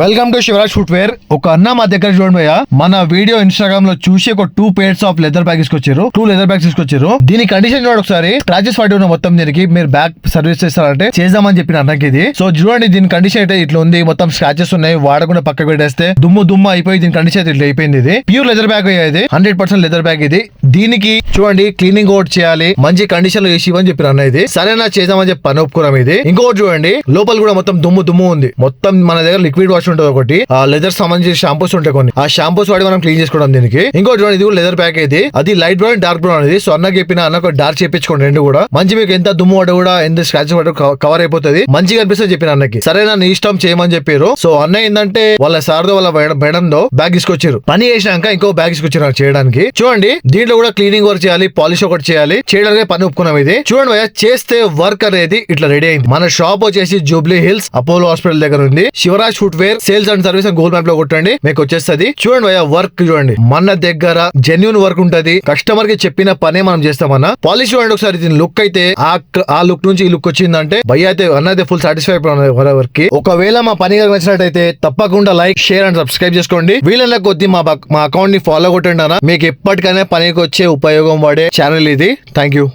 Welcome to Shivraj footwear. ఒక అన్న మా దగ్గర చూడండి భయ్య, మన వీడియో ఇన్స్టాగ్రామ్ లో చూసి ఒక 2 pairs ఆఫ్ లెదర్ బ్యాగ్ తీసుకొచ్చారు. 2 లెదర్ బ్యాగ్స్ తీసుకొచ్చారు. దీని కండిషన్ చూడండి ఒకసారి. స్క్రాచెస్ పడి ఉన్న మొత్తం దీనికి మీరు బ్యాగ్ సర్వీస్ చేస్తారంటే చేద్దామని చెప్పిన అన్నకి ఇది. సో చూడండి దీని కండిషన్ అయితే ఇట్లా ఉంది. మొత్తం స్క్రాచెస్ ఉన్నాయి. వాడకుండా పక్కకు పెట్టేస్తే దుమ్ము అయిపోయి దీని కండిషన్ అయితే ఇట్లా అయిపోయింది. ఇది ప్యూర్ లెదర్ బ్యాగ్ ఇది. 100% లెదర్ బ్యాగ్ ఇది. దీనికి చూడండి క్లీనింగ్ అవుట్ చేయాలి, మంచి కండిషన్ లో చేసి ఇవ్వని చెప్పిన అన్న ఇది. సరేనా చేద్దామని చెప్పి పని ఒప్పుకున్నాం ఇది. ఇంకోటి చూడండి లోపల కూడా మొత్తం దుమ్ము ఉంది. మొత్తం మన దగ్గర లిక్విడ్ వాష్ ఉంటుంది ఒకటి, ఆ లెదర్ సంబంధించి షాంపూస్ ఉంటాయి కొన్ని, ఆ షాంపూస్ వాడి మనం క్లీన్ చేసుకోవడం దీనికి. ఇంకోటి చూడండి ఇది లెదర్ ప్యాక్ ఇది. అది లైట్ బ్రౌన్ డార్క్ బ్రౌన్ ఇది. సో అన్నకి చెప్పిన అన్న డార్క్ చేపించుకోండి రెండు కూడా. మంచి మీకు ఎంత దుమ్ము పడ్డ కూడా ఎంత స్క్రాచ్ పడ్డ కవర్ అయిపోతుంది, మంచిగా అనిపిస్తుంది చెప్పిన అన్నకి. సరేనా నీ ఇష్టం చేయమని చెప్పారు. సో అన్న ఏంటంటే వాళ్ళ సార్దో వాళ్ళ మేడంతో బ్యాగ్ తీసుకొచ్చారు. పని చేసినాక ఇంకో బ్యాగ్ తీసుకొచ్చారు చేయడానికి. చూడండి దీంట్లో కూడా క్లీనింగ్ వర్క్ చేయాలి, పాలిష్ ఒకటి చేయాలి. చేయడానికి పని ఒప్పుకున్నాం ఇది. చూడండి భయ్య, చేస్తే వర్క్ అనేది ఇట్లా రెడీ అయింది. మన షాప్ వచ్చేసి జూబ్లీ హిల్స్ అపోలో హాస్పిటల్ దగ్గర ఉంది. Shivraj footwear sales and service అని గూగుల్ మ్యాప్ లో కొట్టండి, మీకు వచ్చేస్తుంది. చూడండి భయ్య వర్క్ చూడండి, మన దగ్గర జెన్యూన్ వర్క్ ఉంటది. కస్టమర్ కి చెప్పిన పనే మనం చేస్తామన్నా. పాలిష్ చూడండి ఒకసారి, దీని లుక్ అయితే ఆ లుక్ నుంచి ఈ లుక్ వచ్చిందంటే భయ్య అయితే అన్నైతే ఫుల్ సాటిస్ఫై వర్క్ కి. ఒకవేళ మా పని నచ్చినట్టయితే తప్పకుండా లైక్, షేర్ అండ్ సబ్స్క్రైబ్ చేసుకోండి. వీళ్ళ కొద్ది మా అకౌంట్ ని ఫాలో కొట్టండి అన్న. మీకు ఎప్పటికైనా పనికి వచ్చే ఉపయోగం పడే ఛానల్ ఇది. Thank you.